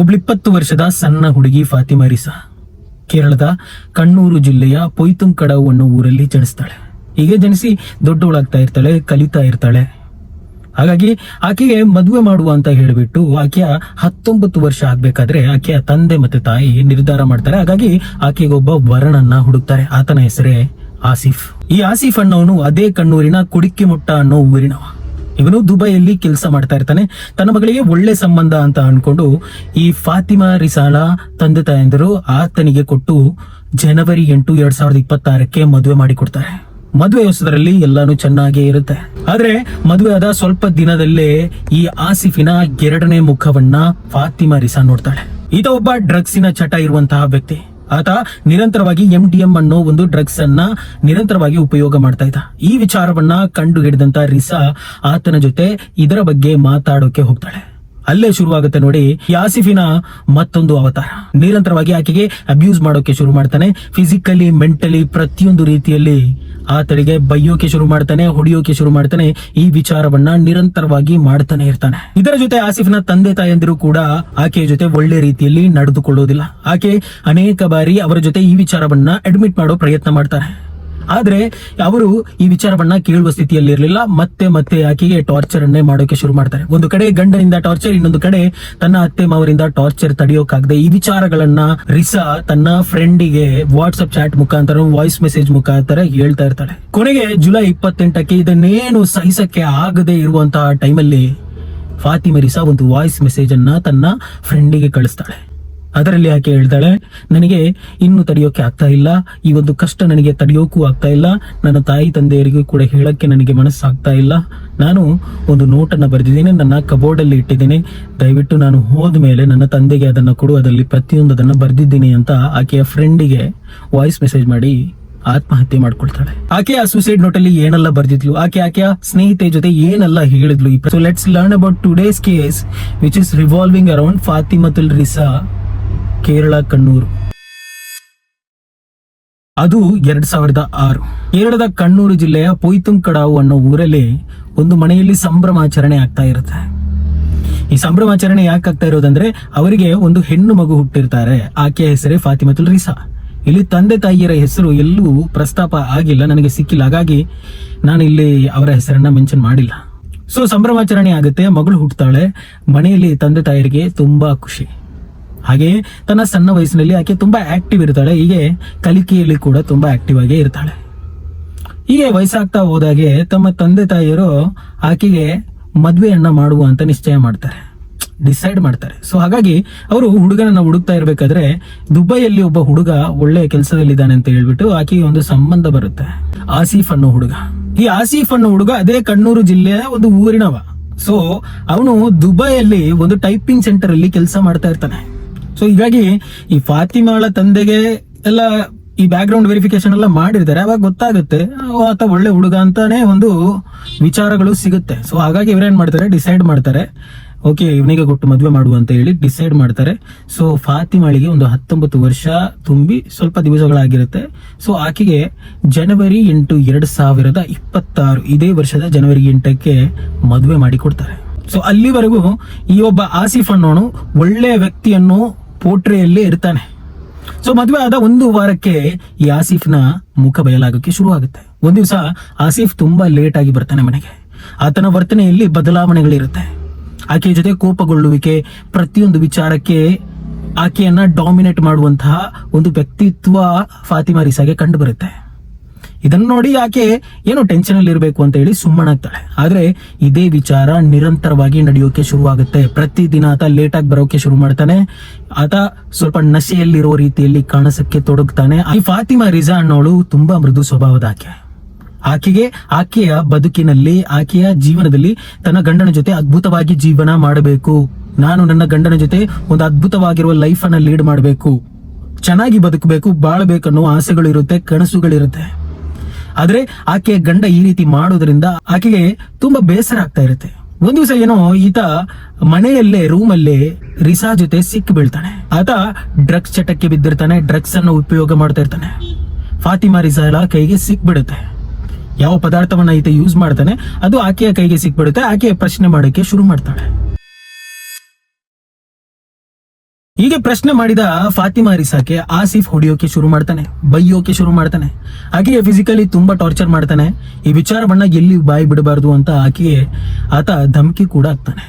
ಒಬ್ಳು 20 ವರ್ಷದ ಸಣ್ಣ ಹುಡುಗಿ ಫಾತಿಮಾ ರಿಸಾ ಕೇರಳದ ಕಣ್ಣೂರು ಜಿಲ್ಲೆಯ ಪೊಯ್ತುಂಕಡವು ಅನ್ನೋ ಊರಲ್ಲಿ ಜನಿಸ್ತಾಳೆ. ಹೀಗೆ ಜನಿಸಿ ದೊಡ್ಡವಳಾಗ್ತಾ ಇರ್ತಾಳೆ, ಕಲಿತಾ ಇರ್ತಾಳೆ. ಹಾಗಾಗಿ ಆಕೆಗೆ ಮದುವೆ ಮಾಡುವ ಅಂತ ಹೇಳಿಬಿಟ್ಟು ಆಕೆಯ 19 ವರ್ಷ ಆಗ್ಬೇಕಾದ್ರೆ ಆಕೆಯ ತಂದೆ ಮತ್ತೆ ತಾಯಿ ನಿರ್ಧಾರ ಮಾಡ್ತಾರೆ. ಹಾಗಾಗಿ ಆಕೆಗೆ ಒಬ್ಬ ವರನನ್ನ ಹುಡುಕ್ತಾರೆ. ಆತನ ಹೆಸರೇ ಆಸಿಫ್. ಈ ಆಸಿಫ್ ಅನ್ನೋನು ಅದೇ ಕಣ್ಣೂರಿನ ಕುಡಿಕಿಮುಟ್ಟ ಅನ್ನೋ ಊರಿನವ. ಇವನು ದುಬೈಯಲ್ಲಿ ಕೆಲಸ ಮಾಡ್ತಾ ಇರ್ತಾನೆ. ತನ್ನ ಮಗಳಿಗೆ ಒಳ್ಳೆ ಸಂಬಂಧ ಅಂತ ಅನ್ಕೊಂಡು ಈ ಫಾತಿಮಾ ರಿಸಾಳ ತಂದೆ ತಾಯಂದಿರು ಆತನಿಗೆ ಕೊಟ್ಟು ಜನವರಿ 8, 2026 ಮದುವೆ ಮಾಡಿಕೊಡ್ತಾರೆ. ಮದುವೆ ಹೊಸದರಲ್ಲಿ ಎಲ್ಲಾನು ಚೆನ್ನಾಗೇ ಇರುತ್ತೆ. ಆದ್ರೆ ಮದುವೆ ಆದ ಸ್ವಲ್ಪ ದಿನದಲ್ಲೇ ಈ ಆಸಿಫಿನ 2ನೇ ಮುಖವನ್ನ ಫಾತಿಮಾ ರಿಸಾ ನೋಡ್ತಾಳೆ. ಈತ ಒಬ್ಬ ಡ್ರಗ್ಸಿನ ಚಟ ಇರುವಂತಹ ವ್ಯಕ್ತಿ. ಆತ ನಿರಂತರವಾಗಿ MDM ಅನ್ನೋ ಒಂದು ಡ್ರಗ್ಸ್ ಅನ್ನ ನಿರಂತರವಾಗಿ ಉಪಯೋಗ ಮಾಡ್ತಾ ಇದ್ದ. ಈ ವಿಚಾರವನ್ನ ಕಂಡು ಹಿಡಿದಂತ ರಿಸಾ ಆತನ ಜೊತೆ ಇದರ ಬಗ್ಗೆ ಮಾತಾಡೋಕೆ ಹೋಗ್ತಾಳೆ. ಅಲ್ಲೇ ಶುರುವಾಗುತ್ತೆ ನೋಡಿ ಈ ಆಸಿಫಿನ ಮತ್ತೊಂದು ಅವತಾರ. ನಿರಂತರವಾಗಿ ಆಕೆಗೆ ಅಬ್ಯೂಸ್ ಮಾಡೋಕೆ ಶುರು ಮಾಡ್ತಾನೆ. ಫಿಸಿಕಲಿ, ಮೆಂಟಲಿ, ಪ್ರತಿಯೊಂದು ರೀತಿಯಲ್ಲಿ ಆತಳಿಗೆ ಬೈಯೋಕೆ ಶುರು ಮಾಡ್ತಾನೆ, ಹೊಡಿಯೋಕೆ ಶುರು ಮಾಡ್ತಾನೆ. ಈ ವಿಚಾರವನ್ನ ನಿರಂತರವಾಗಿ ಮಾಡ್ತಾನೆ ಇರ್ತಾನೆ. ಇದರ ಜೊತೆ ಆಸಿಫ್ನ ತಂದೆ ತಾಯಂದಿರು ಕೂಡ ಆಕೆಯ ಜೊತೆ ಒಳ್ಳೆ ರೀತಿಯಲ್ಲಿ ನಡೆದುಕೊಳ್ಳೋದಿಲ್ಲ. ಆಕೆ ಅನೇಕ ಬಾರಿ ಅವರ ಜೊತೆ ಈ ವಿಚಾರವನ್ನ ಅಡ್ಮಿಟ್ ಮಾಡೋ ಪ್ರಯತ್ನ ಮಾಡ್ತಾರೆ. ಆದ್ರೆ ಅವರು ಈ ವಿಚಾರವನ್ನ ಕೇಳುವ ಸ್ಥಿತಿಯಲ್ಲಿ ಇರಲಿಲ್ಲ. ಮತ್ತೆ ಮತ್ತೆ ಆಕೆಗೆ ಟಾರ್ಚರ್ ಅನ್ನೇ ಮಾಡೋಕೆ ಶುರು ಮಾಡ್ತಾರೆ. ಒಂದು ಕಡೆ ಗಂಡನಿಂದ ಟಾರ್ಚರ್, ಇನ್ನೊಂದು ಕಡೆ ತನ್ನ ಅತ್ತೆ ಮಾವರಿಂದ ಟಾರ್ಚರ್ ತಡೆಯೋಕಾಗದೆ ಈ ವಿಚಾರಗಳನ್ನ ರಿಸಾ ತನ್ನ ಫ್ರೆಂಡಿಗೆ ವಾಟ್ಸ್ಆಪ್ ಚಾಟ್ ಮುಖಾಂತರ, ವಾಯ್ಸ್ ಮೆಸೇಜ್ ಮುಖಾಂತರ ಹೇಳ್ತಾ ಇರ್ತಾಳೆ. ಕೊನೆಗೆ ಜುಲೈ 28 ಇದನ್ನೇನು ಸಹಿಸಕ್ಕೆ ಆಗದೆ ಇರುವಂತಹ ಟೈಮಲ್ಲಿ ಫಾತಿಮಾ ರಿಸಾ ಒಂದು ವಾಯ್ಸ್ ಮೆಸೇಜ್ ಅನ್ನ ತನ್ನ ಫ್ರೆಂಡಿಗೆ ಕಳಿಸ್ತಾಳೆ. ಅದರಲ್ಲಿ ಆಕೆ ಹೇಳ್ತಾಳೆ, ನನಗೆ ಇನ್ನು ತಡೆಯೋಕೆ ಆಗ್ತಾ ಇಲ್ಲ, ಈ ಒಂದು ಕಷ್ಟ ನನಗೆ ತಡೆಯೋಕ್ಕೂ ಆಗ್ತಾ ಇಲ್ಲ, ನನ್ನ ತಾಯಿ ತಂದೆಯರಿಗೂ ಕೂಡ ಹೇಳಕ್ಕೆ ನನಗೆ ಮನಸ್ಸಾಗ್ತಾ ಇಲ್ಲ. ನಾನು ಒಂದು ನೋಟನ್ನ ಬರೆದಿದ್ದೀನಿ, ನನ್ನ ಕಬೋರ್ಡ್ ಅಲ್ಲಿ ಇಟ್ಟಿದ್ದೀನಿ. ದಯವಿಟ್ಟು ನಾನು ಹೋದ ಮೇಲೆ ನನ್ನ ತಂದೆಗೆ ಅದನ್ನ ಕೊಡು, ಅದರಲ್ಲಿ ಪ್ರತಿಯೊಂದನ್ನ ಬರೆದಿದ್ದೀನಿ ಅಂತ ಆಕೆಯ ಫ್ರೆಂಡಿಗೆ ವಾಯ್ಸ್ ಮೆಸೇಜ್ ಮಾಡಿ ಆತ್ಮಹತ್ಯೆ ಮಾಡ್ಕೊಳ್ತಾಳೆ. ಆಕೆ ಆ ಸೂಸೈಡ್ ನೋಟ್ ಅಲ್ಲಿ ಏನೆಲ್ಲ ಬರ್ದಿದ್ಲು, ಆಕೆಯ ಸ್ನೇಹಿತೆ ಜೊತೆ ಏನೆಲ್ಲ ಹೇಳಿದ್ಲು. So let's learn about today's case which is revolving around Fathimathul Risa, Kerala, Kannur. ಅದು 2006. ಕೇರಳದ ಕಣ್ಣೂರು ಜಿಲ್ಲೆಯ ಪೊಯ್ತುಂಕಡವು ಅನ್ನೋ ಊರಲ್ಲಿ ಒಂದು ಮನೆಯಲ್ಲಿ ಸಂಭ್ರಮಾಚರಣೆ ಆಗ್ತಾ ಇರುತ್ತೆ. ಈ ಸಂಭ್ರಮಾಚರಣೆ ಯಾಕೆ ಆಗ್ತಾ ಇರೋದಂದ್ರೆ ಅವರಿಗೆ ಒಂದು ಹೆಣ್ಣು ಮಗು ಹುಟ್ಟಿರ್ತಾರೆ. ಆಕೆಯ ಹೆಸರೇ ಫಾತಿಮತುಲ್ ರಿಸಾ. ಇಲ್ಲಿ ತಂದೆ ತಾಯಿಯರ ಹೆಸರು ಎಲ್ಲೂ ಪ್ರಸ್ತಾಪ ಆಗಿಲ್ಲ, ನನಗೆ ಸಿಕ್ಕಿಲ್ಲ. ಹಾಗಾಗಿ ನಾನು ಇಲ್ಲಿ ಅವರ ಹೆಸರನ್ನ ಮೆನ್ಷನ್ ಮಾಡಿಲ್ಲ. ಸೊ ಸಂಭ್ರಮಾಚರಣೆ ಆಗುತ್ತೆ, ಮಗಳು ಹುಟ್ಟುತ್ತಾಳೆ. ಮನೆಯಲ್ಲಿ ತಂದೆ ತಾಯಿಯರಿಗೆ ತುಂಬಾ ಖುಷಿ. ಹಾಗೆ ತನ್ನ ಸಣ್ಣ ವಯಸ್ಸಿನಲ್ಲಿ ಆಕೆ ತುಂಬಾ ಆಕ್ಟಿವ್ ಇರ್ತಾಳೆ. ಹೀಗೆ ಕಲಿಕೆಯಲ್ಲಿ ಕೂಡ ತುಂಬಾ ಆಕ್ಟಿವ್ ಆಗೇ ಇರ್ತಾಳೆ. ಹೀಗೆ ವಯಸ್ಸಾಗ್ತಾ ಹೋದಾಗೆ ತಮ್ಮ ತಂದೆ ತಾಯಿಯರು ಆಕೆಗೆ ಮದ್ವೆಯನ್ನ ಮಾಡುವ ಅಂತ ಡಿಸೈಡ್ ಮಾಡ್ತಾರೆ. ಸೊ ಹಾಗಾಗಿ ಅವರು ಹುಡುಗನನ್ನ ಹುಡುಕ್ತಾ ಇರ್ಬೇಕಾದ್ರೆ ದುಬೈಯಲ್ಲಿ ಒಬ್ಬ ಹುಡುಗ ಒಳ್ಳೆ ಕೆಲಸದಲ್ಲಿದ್ದಾನೆ ಅಂತ ಹೇಳ್ಬಿಟ್ಟು ಆಕೆಗೆ ಒಂದು ಸಂಬಂಧ ಬರುತ್ತೆ. ಆಸಿಫ್ ಅನ್ನೋ ಹುಡುಗ. ಈ ಆಸಿಫ್ ಅನ್ನೋ ಹುಡುಗ ಅದೇ ಕಣ್ಣೂರು ಜಿಲ್ಲೆಯ ಒಂದು ಊರಿನವ. ಸೊ ಅವನು ದುಬೈಯಲ್ಲಿ ಒಂದು ಟೈಪಿಂಗ್ ಸೆಂಟರ್ ಅಲ್ಲಿ ಕೆಲಸ ಮಾಡ್ತಾ ಇರ್ತಾನೆ. ಸೊ ಹೀಗಾಗಿ ಈ ಫಾತಿಮಾಳ ತಂದೆಗೆ ಎಲ್ಲ ಈ ಬ್ಯಾಕ್ ಗ್ರೌಂಡ್ ವೆರಿಫಿಕೇಶನ್ ಎಲ್ಲ ಮಾಡಿರ್ತಾರೆ. ಅವಾಗ ಗೊತ್ತಾಗುತ್ತೆ ಆತ ಒಳ್ಳೆ ಹುಡುಗ ಅಂತಾನೆ ಒಂದು ವಿಚಾರಗಳು ಸಿಗುತ್ತೆ. ಸೊ ಹಾಗಾಗಿ ಇವರೇನ್ ಮಾಡ್ತಾರೆ, ಡಿಸೈಡ್ ಮಾಡ್ತಾರೆ, ಓಕೆ ಇವನಿಗೆ ಕೊಟ್ಟು ಮದುವೆ ಮಾಡುವ ಅಂತ ಹೇಳಿ ಡಿಸೈಡ್ ಮಾಡ್ತಾರೆ. ಸೊ ಫಾತಿಮಾಳಿಗೆ ಒಂದು 19 ವರ್ಷ ತುಂಬಿ ಸ್ವಲ್ಪ ದಿವಸಗಳಾಗಿರುತ್ತೆ. ಸೊ ಆಕೆಗೆ ಜನವರಿ 8, 2026 ಇದೇ ವರ್ಷದ ಜನವರಿ 8ಕ್ಕೆ ಮದುವೆ ಮಾಡಿ ಕೊಡ್ತಾರೆ. ಸೊ ಅಲ್ಲಿವರೆಗೂ ಈ ಒಬ್ಬ ಆಸಿಫ್ ಅನ್ನೋನು ಒಳ್ಳೆ ವ್ಯಕ್ತಿಯನ್ನು ಪೋಟ್ರೆಯಲ್ಲೇ ಇರ್ತಾನೆ. ಸೊ ಮದುವೆ ಆದ 1 ವಾರಕ್ಕೆ ಈ ಆಸಿಫ್ನ ಮುಖ ಬಯಲಾಗಕ್ಕೆ ಶುರು ಆಗುತ್ತೆ. ಒಂದ್ ದಿವಸ ಆಸಿಫ್ ತುಂಬಾ ಲೇಟ್ ಆಗಿ ಬರ್ತಾನೆ ಮನೆಗೆ. ಆತನ ವರ್ತನೆಯಲ್ಲಿ ಬದಲಾವಣೆಗಳಿರುತ್ತೆ. ಆಕೆಯ ಜೊತೆ ಕೋಪಗೊಳ್ಳುವಿಕೆ, ಪ್ರತಿಯೊಂದು ವಿಚಾರಕ್ಕೆ ಆಕೆಯನ್ನ ಡಾಮಿನೇಟ್ ಮಾಡುವಂತಹ ಒಂದು ವ್ಯಕ್ತಿತ್ವ ಫಾತಿಮಾ ರಿಸಾಗೆ ಕಂಡು ಬರುತ್ತೆ. ಇದನ್ನು ನೋಡಿ ಆಕೆ ಏನೋ ಟೆನ್ಷನ್ ಅಲ್ಲಿ ಇರಬೇಕು ಅಂತ ಹೇಳಿ ಸುಮ್ಮನಾಗ್ತಾಳೆ. ಆದ್ರೆ ಇದೇ ವಿಚಾರ ನಿರಂತರವಾಗಿ ನಡೆಯೋಕೆ ಶುರುವಾಗುತ್ತೆ. ಪ್ರತಿದಿನ ಆತ ಲೇಟ್ ಆಗಿ ಬರೋಕೆ ಶುರು ಮಾಡ್ತಾನೆ. ಆತ ಸ್ವಲ್ಪ ನಶೆಯಲ್ಲಿರೋ ರೀತಿಯಲ್ಲಿ ಕಾಣಿಸಕ್ಕೆ ತೊಡಗ್ತಾನೆ. ಈ ಫಾತಿಮಾ ರಿಸಾ ಅನ್ನೋಳು ತುಂಬಾ ಮೃದು ಸ್ವಭಾವದ ಆಕೆಗೆ ಆಕೆಯ ಬದುಕಿನಲ್ಲಿ, ಆಕೆಯ ಜೀವನದಲ್ಲಿ ತನ್ನ ಗಂಡನ ಜೊತೆ ಅದ್ಭುತವಾಗಿ ಜೀವನ ಮಾಡಬೇಕು, ನಾನು ನನ್ನ ಗಂಡನ ಜೊತೆ ಒಂದು ಅದ್ಭುತವಾಗಿರುವ ಲೈಫ್ ಅನ್ನ ಲೀಡ್ ಮಾಡಬೇಕು, ಚೆನ್ನಾಗಿ ಬದುಕಬೇಕು, ಬಾಳಬೇಕನ್ನೋ ಆಸೆಗಳು ಇರುತ್ತೆ, ಕನಸುಗಳಿರುತ್ತೆ. ಆದ್ರೆ ಆಕೆಯ ಗಂಡ ಈ ರೀತಿ ಮಾಡೋದ್ರಿಂದ ಆಕೆಗೆ ತುಂಬಾ ಬೇಸರ ಆಗ್ತಾ ಇರುತ್ತೆ. ಒಂದ್ ದಿವಸ ಏನೋ ಈತ ಮನೆಯಲ್ಲೇ ರೂಮಲ್ಲೇ ರಿಸಾ ಜೊತೆ ಸಿಕ್ಕಿ ಬೀಳ್ತಾನೆ. ಆತ ಡ್ರಗ್ಸ್ ಚಟಕ್ಕೆ ಬಿದ್ದಿರ್ತಾನೆ, ಡ್ರಗ್ಸ್ ಅನ್ನು ಉಪಯೋಗ ಮಾಡ್ತಾ ಇರ್ತಾನೆ. ಫಾತಿಮಾ ರಿಸಾ ಕೈಗೆ ಸಿಕ್ಬಿಡುತ್ತೆ. ಯಾವ ಪದಾರ್ಥವನ್ನ ಈತ ಯೂಸ್ ಮಾಡ್ತಾನೆ ಅದು ಆಕೆಯ ಕೈಗೆ ಸಿಕ್ಬಿಡುತ್ತೆ. ಆಕೆ ಪ್ರಶ್ನೆ ಮಾಡೋಕೆ ಶುರು ಮಾಡ್ತಾಳೆ. ಹೀಗೆ ಪ್ರಶ್ನೆ ಮಾಡಿದ ಫಾತಿಮಾ ರಿಸಾಕೆ ಆಸಿಫ್ ಹೊಡೆಯೋಕೆ ಶುರು ಮಾಡ್ತಾನೆ, ಬೈಯೋಕೆ ಶುರು ಮಾಡ್ತಾನೆ, ಆಕೆಗೆ ಫಿಸಿಕಲಿ ತುಂಬಾ ಟಾರ್ಚರ್ ಮಾಡ್ತಾನೆ. ಈ ವಿಚಾರವನ್ನ ಎಲ್ಲಿ ಬಾಯಿ ಬಿಡಬಾರ್ದು ಅಂತ ಆತ ಧಮಕಿ ಕೂಡ ಆಗ್ತಾನೆ.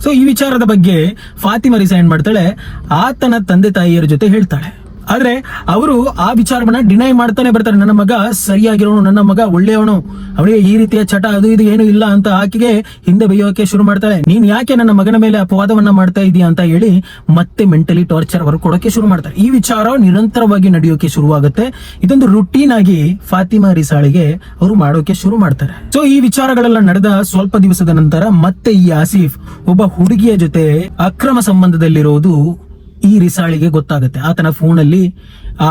ಸೊ ಈ ವಿಚಾರದ ಬಗ್ಗೆ ಫಾತಿಮಾ ರಿಸಾ ಏನ್ ಮಾಡ್ತಾಳೆ, ಆತನ ತಂದೆ ತಾಯಿಯರ ಜೊತೆ ಹೇಳ್ತಾಳೆ. ಆದ್ರೆ ಅವರು ಆ ವಿಚಾರವನ್ನ ಡಿನೈ ಮಾಡ್ತಾನೆ ಬರ್ತಾರೆ. ನನ್ನ ಮಗ ಸರಿಯಾಗಿರೋನು, ನನ್ನ ಮಗ ಒಳ್ಳೆಯವನು, ಅವನಿಗೆ ಈ ರೀತಿಯ ಚಟ ಅದು ಇದು ಏನು ಇಲ್ಲ ಅಂತ ಆಕೆಗೆ ಹಿಂದೆ ಬೈಯೋಕೆ ಶುರು ಮಾಡ್ತಾಳೆ. ನೀನ್ ಯಾಕೆ ನನ್ನ ಮಗನ ಮೇಲೆ ಅಪವಾದವನ್ನ ಮಾಡ್ತಾ ಇದೀಯ ಅಂತ ಹೇಳಿ ಮತ್ತೆ ಮೆಂಟಲಿ ಟಾರ್ಚರ್ ಅವರು ಕೊಡೋಕೆ ಶುರು ಮಾಡ್ತಾರೆ. ಈ ವಿಚಾರ ನಿರಂತರವಾಗಿ ನಡೆಯೋಕೆ ಶುರುವಾಗುತ್ತೆ. ಇದೊಂದು ರುಟೀನ್ ಆಗಿ ಫಾತಿಮಾ ರಿಸಾಳಿಗೆ ಅವರು ಮಾಡೋಕೆ ಶುರು ಮಾಡ್ತಾರೆ. ಸೊ ಈ ವಿಚಾರಗಳೆಲ್ಲ ನಡೆದ ಸ್ವಲ್ಪ ದಿವಸದ ನಂತರ ಮತ್ತೆ ಈ ಆಸಿಫ್ ಒಬ್ಬ ಹುಡುಗಿಯ ಜೊತೆ ಅಕ್ರಮ ಸಂಬಂಧದಲ್ಲಿರೋದು ಈ ರಿಸಾಳಿಗೆ ಗೊತ್ತಾಗುತ್ತೆ. ಆತನ ಫೋನಲ್ಲಿ ಆ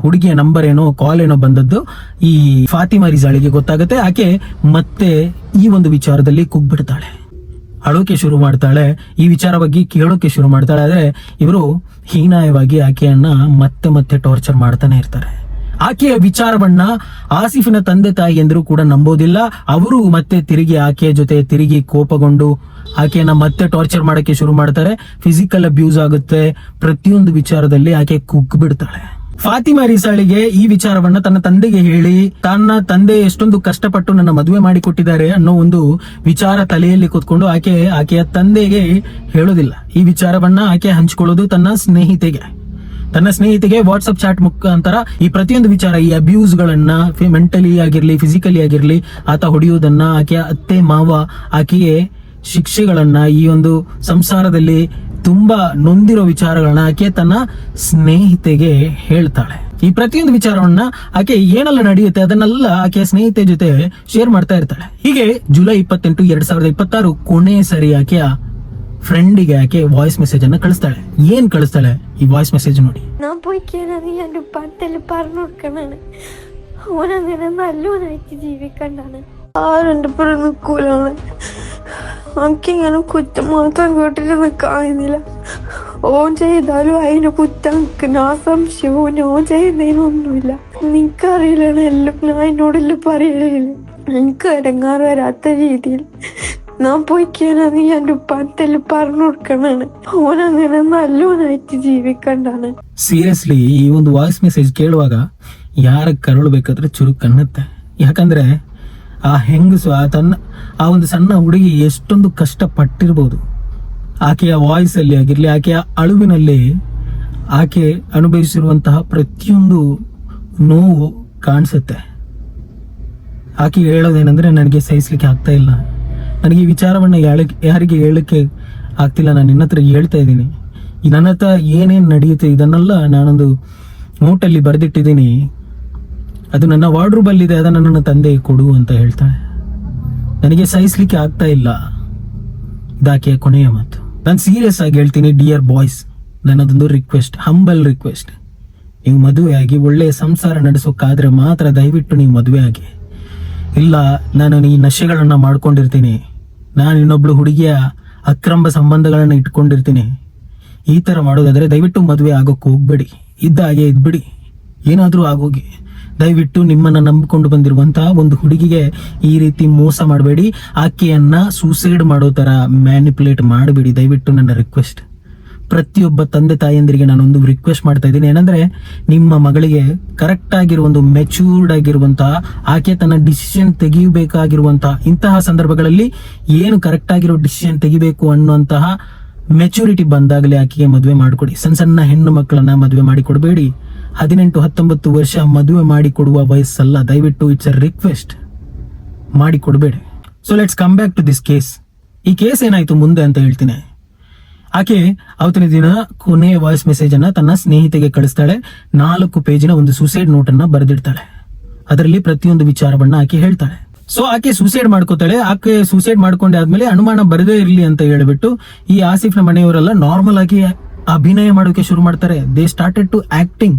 ಹುಡುಗಿಯ ನಂಬರ್ ಏನೋ ಕಾಲ್ ಏನೋ ಬಂದದ್ದು ಈ ಫಾತಿಮಾ ರಿಸಾಳಿಗೆ ಗೊತ್ತಾಗುತ್ತೆ. ಆಕೆ ಮತ್ತೆ ಈ ಒಂದು ವಿಚಾರದಲ್ಲಿ ಕುಗ್ಬಿಡ್ತಾಳೆ, ಅಳೋಕೆ ಶುರು ಮಾಡ್ತಾಳೆ, ಈ ವಿಚಾರ ಬಗ್ಗೆ ಕೇಳೋಕೆ ಶುರು ಮಾಡ್ತಾಳೆ. ಆದ್ರೆ ಇವರು ಹೀನಾಯವಾಗಿ ಆಕೆಯನ್ನ ಮತ್ತೆ ಮತ್ತೆ ಟಾರ್ಚರ್ ಮಾಡ್ತಾನೆ ಇರ್ತಾರೆ. ಆಕೆಯ ವಿಚಾರವನ್ನ ಆಸಿಫಿನ ತಂದೆ ತಾಯಿ ಎಂದರೂ ಕೂಡ ನಂಬೋದಿಲ್ಲ. ಅವರು ಮತ್ತೆ ತಿರುಗಿ ಆಕೆಯ ಜೊತೆ ತಿರುಗಿ ಕೋಪಗೊಂಡು ಆಕೆಯನ್ನ ಮತ್ತೆ ಟಾರ್ಚರ್ ಮಾಡಕ್ಕೆ ಶುರು ಮಾಡ್ತಾರೆ. ಫಿಸಿಕಲ್ ಅಬ್ಯೂಸ್ ಆಗುತ್ತೆ. ಪ್ರತಿಯೊಂದು ವಿಚಾರದಲ್ಲಿ ಆಕೆ ಕುಗ್ಗ್ ಬಿಡ್ತಾಳೆ. ಫಾತಿಮಾ ರಿಸಾಳಿಗೆ ಈ ವಿಚಾರವನ್ನ ತನ್ನ ತಂದೆಗೆ ಹೇಳಿ, ತನ್ನ ತಂದೆ ಎಷ್ಟೊಂದು ಕಷ್ಟಪಟ್ಟು ನನ್ನ ಮದುವೆ ಮಾಡಿಕೊಟ್ಟಿದ್ದಾರೆ ಅನ್ನೋ ಒಂದು ವಿಚಾರ ತಲೆಯಲ್ಲಿ ಕೂತ್ಕೊಂಡು ಆಕೆಯ ತಂದೆಗೆ ಹೇಳೋದಿಲ್ಲ. ಈ ವಿಚಾರವನ್ನ ಆಕೆ ಹಂಚಿಕೊಳ್ಳೋದು ತನ್ನ ಸ್ನೇಹಿತೆಗೆ ವಾಟ್ಸ್ಆಪ್ ಚಾಟ್ ಮುಖಾಂತರ ಈ ಪ್ರತಿಯೊಂದು ವಿಚಾರ, ಈ ಅಬ್ಯೂಸ್ ಗಳನ್ನ ಮೆಂಟಲಿ ಆಗಿರ್ಲಿ ಫಿಸಿಕಲಿ ಆಗಿರ್ಲಿ ಆತ ಹೊಡೆಯುವುದನ್ನ, ಆಕೆಯ ಅತ್ತೆ ಮಾವ ಆಕೆಗೆ ಶಿಕ್ಷೆಗಳನ್ನ, ಈ ಒಂದು ಸಂಸಾರದಲ್ಲಿ ತುಂಬಾ ನೊಂದಿರೋ ವಿಚಾರಗಳನ್ನ ಆಕೆ ತನ್ನ ಸ್ನೇಹಿತೆಗೆ ಹೇಳ್ತಾಳೆ. ಈ ಪ್ರತಿಯೊಂದು ವಿಚಾರವನ್ನ ಆಕೆ ಏನೆಲ್ಲ ನಡೆಯುತ್ತೆ ಅದನ್ನೆಲ್ಲ ಆಕೆಯ ಸ್ನೇಹಿತೆ ಜೊತೆ ಶೇರ್ ಮಾಡ್ತಾ ಇರ್ತಾಳೆ. ಹೀಗೆ ಜುಲೈ 28, 2026 ಕೊನೆ ಸರಿ ಆಕೆಯ ಫ್ರೆಂಡಿಗೆ ಆಕೆ ವಾಯ್ಸ್ ಮೆಸೇಜ್ ಅನ್ನ ಕಳಿಸ್ತಾಳೆ. ಏನ್ ಕಳಿಸ್ತಾಳೆ ಈ ವಾಯ್ಸ್ ಮೆಸೇಜ್ ನೋಡಿ. ഞാൻ പോയിക്കാനത് ഞാൻ പത്തിൽ പറഞ്ഞു കൊടുക്കണാണ്. ഓനങ്ങനെ നല്ലോനായിട്ട് ജീവിക്കണ്ടാണ്. ആരെന്റെ പുറം നിൽക്കൂലാണ്. എനിക്കിങ്ങനെ കുറ്റം മാത്രം കേട്ടിട്ട് നിൽക്കാനില്ല. ഓൻ ചെയ്താലും അതിന് കുറ്റം നിൽക്കുന്ന ആ സംശയവും ഓൻ ചെയ്യുന്നതിനൊന്നുമില്ല. നിനക്കറിയില്ലാണ് എല്ലാം ഞാൻ എന്നോടെല്ലാം പറയലില്ല. എനിക്ക് ഇടങ്ങാറ് വരാത്ത രീതിയിൽ ഞാൻ പോയിക്കാനത് ഞാൻ പത്തിൽ പറഞ്ഞു കൊടുക്കണാണ്. ഓനങ്ങനെ നല്ലോനായിട്ട് ജീവിക്കണ്ടാണ്. ಸೀರಿಯಸ್ಲಿ ಈ ಒಂದು ವಾಯ್ಸ್ ಮೆಸೇಜ್ ಕೇಳುವಾಗ ಯಾರ ಕರಳು ಬೇಕಾದ್ರೆ ಚುರುಕ್ ಅನ್ನತ್ತೆ. ಯಾಕಂದ್ರೆ ಆ ಹೆಂಗಸು ಆ ಒಂದು ಸಣ್ಣ ಹುಡುಗಿ ಎಷ್ಟೊಂದು ಕಷ್ಟ ಪಟ್ಟಿರ್ಬೋದು. ಆಕೆಯ ವಾಯ್ಸ್ ಅಲ್ಲಿ ಆಗಿರ್ಲಿ, ಆಕೆಯ ಅಳುವಿನಲ್ಲಿ ಆಕೆ ಅನುಭವಿಸಿರುವಂತಹ ಪ್ರತಿಯೊಂದು ನೋವು ಕಾಣಿಸುತ್ತೆ. ಆಕೆ ಹೇಳೋದೇನಂದ್ರೆ, ನನಗೆ ಸಹಿಸ್ಲಿಕ್ಕೆ ಆಗ್ತಾ ಇಲ್ಲ, ನನಗೆ ಈ ವಿಚಾರವನ್ನ ಯಾರಿಗೆ ಹೇಳಕ್ಕೆ ಆಗ್ತಿಲ್ಲ, ನಾನು ನಿನ್ನ ಹತ್ರ ಹೇಳ್ತಾ ಇದ್ದೀನಿ, ನನ್ನ ಹತ್ರ ಏನೇನು ನಡೆಯುತ್ತೆ ಇದನ್ನೆಲ್ಲ ನಾನೊಂದು ನೋಟಲ್ಲಿ ಬರೆದಿಟ್ಟಿದ್ದೀನಿ, ಅದು ನನ್ನ ವಾರ್ಡ್ರೂಬ್ ಅಲ್ಲಿ ಇದೆ, ಅದನ್ನ ನನ್ನ ತಂದೆ ಕೊಡು ಅಂತ ಹೇಳ್ತಾಳೆ. ನನಗೆ ಸಹಿಸ್ಲಿಕ್ಕೆ ಆಗ್ತಾ ಇಲ್ಲ. ಇದಾಕೆಯ ಕೊನೆಯ ಮಾತು. ನಾನು ಸೀರಿಯಸ್ ಆಗಿ ಹೇಳ್ತೀನಿ, ಡಿಯರ್ ಬಾಯ್ಸ್, ನನ್ನದೊಂದು ರಿಕ್ವೆಸ್ಟ್, ಹಂಬಲ್ ರಿಕ್ವೆಸ್ಟ್, ನೀವು ಮದುವೆ ಆಗಿ ಒಳ್ಳೆಯ ಸಂಸಾರ ನಡೆಸೋಕ್ಕಾದ್ರೆ ಮಾತ್ರ ದಯವಿಟ್ಟು ನೀವು ಮದುವೆ ಆಗಿ. ಇಲ್ಲ, ನಾನು ಈ ನಶೆಗಳನ್ನ ಮಾಡ್ಕೊಂಡಿರ್ತೀನಿ, ನಾನು ಇನ್ನೊಬ್ಳು ಹುಡುಗಿಯ ಅಕ್ರಮ ಸಂಬಂಧಗಳನ್ನ ಇಟ್ಕೊಂಡಿರ್ತೀನಿ, ಈ ತರ ಮಾಡೋದಾದ್ರೆ ದಯವಿಟ್ಟು ಮದುವೆ ಆಗೋಕೆ ಹೋಗ್ಬೇಡಿ. ಇದ್ದಾಗೆ ಇದ್ಬಿಡಿ, ಏನಾದ್ರೂ ಆಗೋಗಿ. ದಯವಿಟ್ಟು ನಿಮ್ಮನ್ನ ನಂಬಿಕೊಂಡು ಬಂದಿರುವಂತಹ ಒಂದು ಹುಡುಗಿಗೆ ಈ ರೀತಿ ಮೋಸ ಮಾಡಬೇಡಿ, ಆಕೆಯನ್ನ ಸೂಸೈಡ್ ಮಾಡೋ ತರ ಮ್ಯಾನಿಪುಲೇಟ್ ಮಾಡಬೇಡಿ. ದಯವಿಟ್ಟು ನನ್ನ ರಿಕ್ವೆಸ್ಟ್. ಪ್ರತಿಯೊಬ್ಬ ತಂದೆ ತಾಯಿಯಂದಿರಿಗೆ ನಾನೊಂದು ರಿಕ್ವೆಸ್ಟ್ ಮಾಡ್ತಾ ಇದ್ದೀನಿ, ಏನಂದ್ರೆ ನಿಮ್ಮ ಮಗಳಿಗೆ ಕರೆಕ್ಟ್ ಆಗಿರುವ ಒಂದು ಮೆಚೂರ್ಡ್ ಆಗಿರುವಂತಹ, ಆಕೆ ತನ್ನ ಡಿಸಿಷನ್ ತೆಗಿಬೇಕಾಗಿರುವಂತಹ ಇಂತಹ ಸಂದರ್ಭಗಳಲ್ಲಿ ಏನು ಕರೆಕ್ಟ್ ಆಗಿರೋ ಡಿಸಿಷನ್ ತೆಗಿಬೇಕು ಅನ್ನುವಂತಹ ಮೆಚುರಿಟಿ ಬಂದಾಗಲೇ ಆಕೆಗೆ ಮದುವೆ ಮಾಡಿಕೊಡಿ. ಸಣ್ಣ ಹೆಣ್ಣು ಮಕ್ಕಳನ್ನ ಮದುವೆ ಮಾಡಿ ಕೊಡಬೇಡಿ. 18-19 ವರ್ಷ ಮದುವೆ ಮಾಡಿ ಕೊಡುವ ವಯಸ್ಸಲ್ಲ. ದಯವಿಟ್ಟು ಇಟ್ಸ್ ಅ ರಿಕ್ವೆಸ್ಟ್, ಮಾಡಿ ಕೊಡಬೇಡಿ. So let's come back to this case. ಈ ಕೇಸ್ ಏನಾಯ್ತು ಮುಂದೆ ಅಂತ ಹೇಳ್ತೀನಿ. ಆಕೆ ಅವತ್ತಿನ ದಿನ ಕೊನೆಯ ವಾಯ್ಸ್ ಮೆಸೇಜ್ ಅನ್ನ ತನ್ನ ಸ್ನೇಹಿತೆಗೆ ಕಳಿಸ್ತಾಳೆ. 4 ಪೇಜಿನ ಒಂದು ಸೂಸೈಡ್ ನೋಟ್ ಅನ್ನ ಬರೆದಿಡ್ತಾಳೆ. ಅದರಲ್ಲಿ ಪ್ರತಿಯೊಂದು ವಿಚಾರವನ್ನ ಆಕೆ ಹೇಳ್ತಾಳೆ. ಸೊ ಆಕೆ ಸೂಸೈಡ್ ಮಾಡ್ಕೋತಾಳೆ. ಆಕೆ ಸೂಸೈಡ್ ಮಾಡ್ಕೊಂಡೆ ಆದ್ಮೇಲೆ ಅನುಮಾನ ಬರದೇ ಇರಲಿ ಅಂತ ಹೇಳ್ಬಿಟ್ಟು ಈ ಆಸಿಫ್ನ ಮನೆಯವರೆಲ್ಲ ನಾರ್ಮಲ್ ಆಗಿ ಅಭಿನಯ ಮಾಡೋಕೆ ಶುರು ಮಾಡ್ತಾರೆ. They started to acting.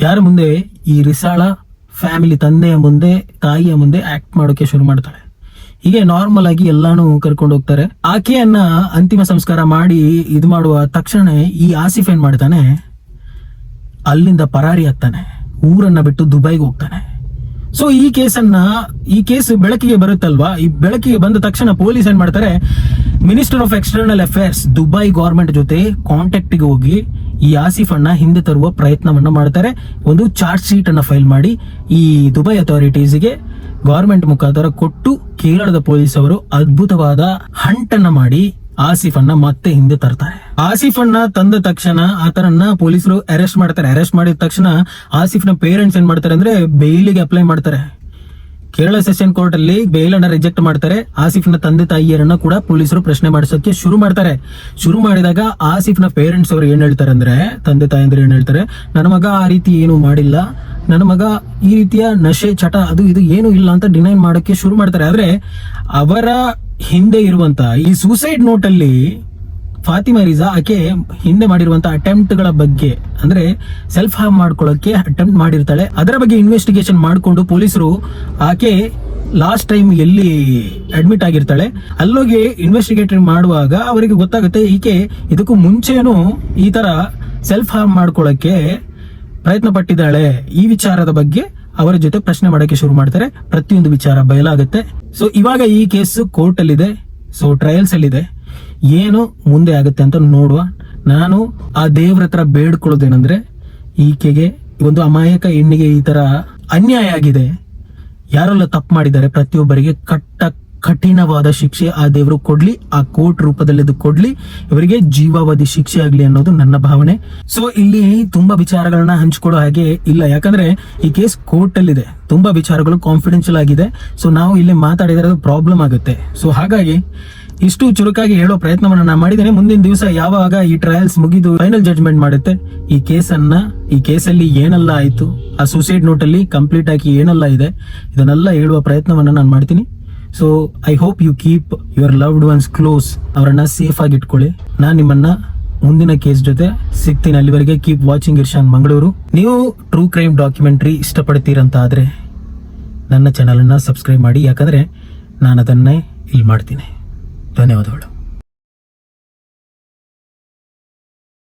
ಯಾರ ಮುಂದೆ? ಈ ರಿಸಾಳ ಫ್ಯಾಮಿಲಿ, ತಂದೆಯ ಮುಂದೆ, ತಾಯಿಯ ಮುಂದೆ ಆಕ್ಟ್ ಮಾಡೋಕೆ ಶುರು ಮಾಡ್ತಾಳೆ. ಹೀಗೆ ನಾರ್ಮಲ್ ಆಗಿ ಎಲ್ಲಾನು ಕರ್ಕೊಂಡು ಹೋಗ್ತಾರೆ. ಆಕೆಯನ್ನ ಅಂತಿಮ ಸಂಸ್ಕಾರ ಮಾಡಿ ಇದು ಮಾಡುವ ತಕ್ಷಣ ಈ ಆಸಿಫ್ ಏನ್ ಮಾಡ್ತಾನೆ, ಅಲ್ಲಿಂದ ಪರಾರಿ ಆಗ್ತಾನೆ. ಊರನ್ನ ಬಿಟ್ಟು ದುಬೈಗೆ ಹೋಗ್ತಾನೆ. ಸೊ ಈ ಕೇಸ್ ಬೆಳಕಿಗೆ ಬರುತ್ತಲ್ವಾ, ಈ ಬೆಳಕಿಗೆ ಬಂದ ತಕ್ಷಣ ಪೊಲೀಸ್ ಏನ್ ಮಾಡ್ತಾರೆ, minister of external affairs Dubai government ಜೊತೆ ಕಾಂಟ್ಯಾಕ್ಟ್ ಗೆ ಹೋಗಿ ಈ ಆಸಿಫ್ ಅನ್ನ ಹಿಂದೆ ತರುವ ಪ್ರಯತ್ನವನ್ನ ಮಾಡ್ತಾರೆ. ಒಂದು ಚಾರ್ಜ್ ಶೀಟ್ ಅನ್ನ ಫೈಲ್ ಮಾಡಿ ಈ ದುಬೈ ಅಥಾರಿಟೀಸ್ ಗೆ ಗವರ್ಮೆಂಟ್ ಮುಖಾಂತರ ಕೊಟ್ಟು ಕೇರಳದ ಪೊಲೀಸ್ ಅವರು ಅದ್ಭುತವಾದ ಹಂಟ್ ಅನ್ನ ಮಾಡಿ ಆಸಿಫ್ ಅನ್ನ ಮತ್ತೆ ಹಿಂದೆ ತರ್ತಾರೆ. ಆಸಿಫ್ ಅನ್ನ ತಂದ ತಕ್ಷಣ ಆತರನ್ನ ಪೊಲೀಸರು ಅರೆಸ್ಟ್ ಮಾಡ್ತಾರೆ. ಅರೆಸ್ಟ್ ಮಾಡಿದ ತಕ್ಷಣ ಆಸಿಫ್ ನ ಪೇರೆಂಟ್ಸ್ ಏನ್ ಮಾಡ್ತಾರೆ ಅಂದ್ರೆ ಬೇಲಿಗೆ ಅಪ್ಲೈ ಮಾಡ್ತಾರೆ. ಕೇರಳ ಸೆಷನ್ ಕೋರ್ಟ್ ಅಲ್ಲಿ ಬೇಲ್ ಅನ್ನ ರಿಜೆಕ್ಟ್ ಮಾಡ್ತಾರೆ. ಆಸಿಫ್ ನ ತಂದೆ ತಾಯಿಯರನ್ನ ಕೂಡ ಪೊಲೀಸರು ಪ್ರಶ್ನೆ ಮಾಡಿಸೋಕೆ ಶುರು ಮಾಡ್ತಾರೆ. ಶುರು ಮಾಡಿದಾಗ ಆಸಿಫ್ ನ ಪೇರೆಂಟ್ಸ್ ಅವರು ಏನ್ ಹೇಳ್ತಾರೆ ಅಂದ್ರೆ, ತಂದೆ ತಾಯಿ ಏನ್ ಹೇಳ್ತಾರೆ, ನನ್ನ ಮಗ ಆ ರೀತಿ ಏನು ಮಾಡಿಲ್ಲ, ನನ್ನ ಮಗ ಈ ರೀತಿಯ ನಶೆ ಚಟ ಅದು ಇದು ಏನು ಇಲ್ಲ ಅಂತ ಡಿನೈ ಮಾಡೋಕೆ ಶುರು ಮಾಡ್ತಾರೆ. ಆದ್ರೆ ಅವರ ಹಿಂದೆ ಇರುವಂತ ಈ ಸೂಸೈಡ್ ನೋಟ್ ಅಲ್ಲಿ ಫಾತಿಮಾ ರಿಜಾ ಆಕೆ ಹಿಂದೆ ಮಾಡಿರುವಂತಹ ಅಟೆಂಪ್ಟ್ ಗಳ ಬಗ್ಗೆ, ಅಂದ್ರೆ ಸೆಲ್ಫ್ ಹಾರ್ಮ್ ಮಾಡ್ಕೊಳ್ಳೋಕೆ ಅಟೆಂಪ್ಟ್ ಮಾಡಿರ್ತಾಳೆ, ಅದರ ಬಗ್ಗೆ ಇನ್ವೆಸ್ಟಿಗೇಷನ್ ಮಾಡಿಕೊಂಡು ಪೊಲೀಸರು ಆಕೆ ಲಾಸ್ಟ್ ಟೈಮ್ ಎಲ್ಲಿ ಅಡ್ಮಿಟ್ ಆಗಿರ್ತಾಳೆ ಅಲ್ಲೋಗಿ ಇನ್ವೆಸ್ಟಿಗೇಟ್ ಮಾಡುವಾಗ ಅವರಿಗೆ ಗೊತ್ತಾಗುತ್ತೆ ಈಕೆ ಇದಕ್ಕೂ ಮುಂಚೆನೂ ಈ ತರ ಸೆಲ್ಫ್ ಹಾರ್ಮ್ ಮಾಡ್ಕೊಳ್ಳೋಕೆ ಪ್ರಯತ್ನ ಪಟ್ಟಿದ್ದಾಳೆ. ಈ ವಿಚಾರದ ಬಗ್ಗೆ ಅವರ ಜೊತೆ ಪ್ರಶ್ನೆ ಮಾಡೋಕೆ ಶುರು ಮಾಡ್ತಾರೆ. ಪ್ರತಿಯೊಂದು ವಿಚಾರ ಬಯಲಾಗುತ್ತೆ. ಸೊ ಇವಾಗ ಈ ಕೇಸ್ ಕೋರ್ಟ್ ಅಲ್ಲಿದೆ, ಸೊ ಟ್ರಯಲ್ಸ್ ಅಲ್ಲಿದೆ. ಏನು ಮುಂದೆ ಆಗುತ್ತೆ ಅಂತ ನೋಡುವ. ನಾನು ಆ ದೇವ್ರ ಹತ್ರ ಬೇಡ್ಕೊಳ್ಳೋದೇನಂದ್ರೆ, ಈಕೆಗೆ ಒಂದು ಅಮಾಯಕ ಹೆಣ್ಣಿಗೆ ಈ ತರ ಅನ್ಯಾಯ ಆಗಿದೆ, ಯಾರೆಲ್ಲ ತಪ್ಪು ಮಾಡಿದ್ದಾರೆ ಪ್ರತಿಯೊಬ್ಬರಿಗೆ ಕಠಿಣವಾದ ಶಿಕ್ಷೆ ಆ ದೇವರು ಕೊಡ್ಲಿ, ಆ ಕೋರ್ಟ್ ರೂಪದಲ್ಲಿ ಅದು ಕೊಡ್ಲಿ, ಇವರಿಗೆ ಜೀವಾವಧಿ ಶಿಕ್ಷೆ ಆಗ್ಲಿ ಅನ್ನೋದು ನನ್ನ ಭಾವನೆ. ಸೊ ಇಲ್ಲಿ ತುಂಬಾ ವಿಚಾರಗಳನ್ನ ಹಂಚಿಕೊಳ್ಳೋ ಹಾಗೆ ಇಲ್ಲ, ಯಾಕಂದ್ರೆ ಈ ಕೇಸ್ ಕೋರ್ಟ್ ಅಲ್ಲಿದೆ, ತುಂಬಾ ವಿಚಾರಗಳು ಕಾನ್ಫಿಡೆನ್ಶಿಯಲ್ ಆಗಿದೆ. ಸೊ ನಾವು ಇಲ್ಲಿ ಮಾತಾಡಿದ್ರೆ ಅದು ಪ್ರಾಬ್ಲಮ್ ಆಗುತ್ತೆ. ಸೊ ಹಾಗಾಗಿ ಇಷ್ಟು ಚುರುಕಾಗಿ ಹೇಳೋ ಪ್ರಯತ್ನವನ್ನ ನಾನು ಮಾಡಿದ್ದೇನೆ. ಮುಂದಿನ ದಿವಸ ಯಾವಾಗ ಈ ಟ್ರಯಲ್ಸ್ ಮುಗಿದು ಫೈನಲ್ ಜಡ್ಜ್ಮೆಂಟ್ ಮಾಡುತ್ತೆ, ಈ ಕೇಸಲ್ಲಿ ಏನೆಲ್ಲ ಆಯ್ತು, ಆ ಸೂಸೈಡ್ ನೋಟ್ ಅಲ್ಲಿ ಕಂಪ್ಲೀಟ್ ಆಗಿ ಏನೆಲ್ಲ ಇದೆ, ಇದನ್ನೆಲ್ಲ ಹೇಳುವ ಪ್ರಯತ್ನವನ್ನ ನಾನು ಮಾಡ್ತೀನಿ. So I hope you keep your loved ones close, ಅವರನ್ನ ಸೇಫ್ ಆಗಿ ಇಟ್ಕೊಳ್ಳಿ. ನಾನು ನಿಮ್ಮನ್ನ ಮುಂದಿನ ಕೇಸ್ ಜೊತೆ ಸಿಗ್ತೀನಿ. ಅಲ್ಲಿವರೆಗೆ ಕೀಪ್ ವಾಚಿಂಗ್ ಇರ್ಷಾನ್ ಮಂಗಳೂರು. ನೀವು ಟ್ರೂ ಕ್ರೈಮ್ ಡಾಕ್ಯುಮೆಂಟ್ರಿ ಇಷ್ಟಪಡ್ತೀರಂತ ಆದ್ರೆ ನನ್ನ ಚಾನಲ್ ಅನ್ನ ಸಬ್ಸ್ಕ್ರೈಬ್ ಮಾಡಿ, ಯಾಕಂದ್ರೆ ನಾನು ಅದನ್ನೇ ಇಲ್ಲಿ ಮಾಡ್ತೀನಿ. ಧನ್ಯವಾದಗಳು.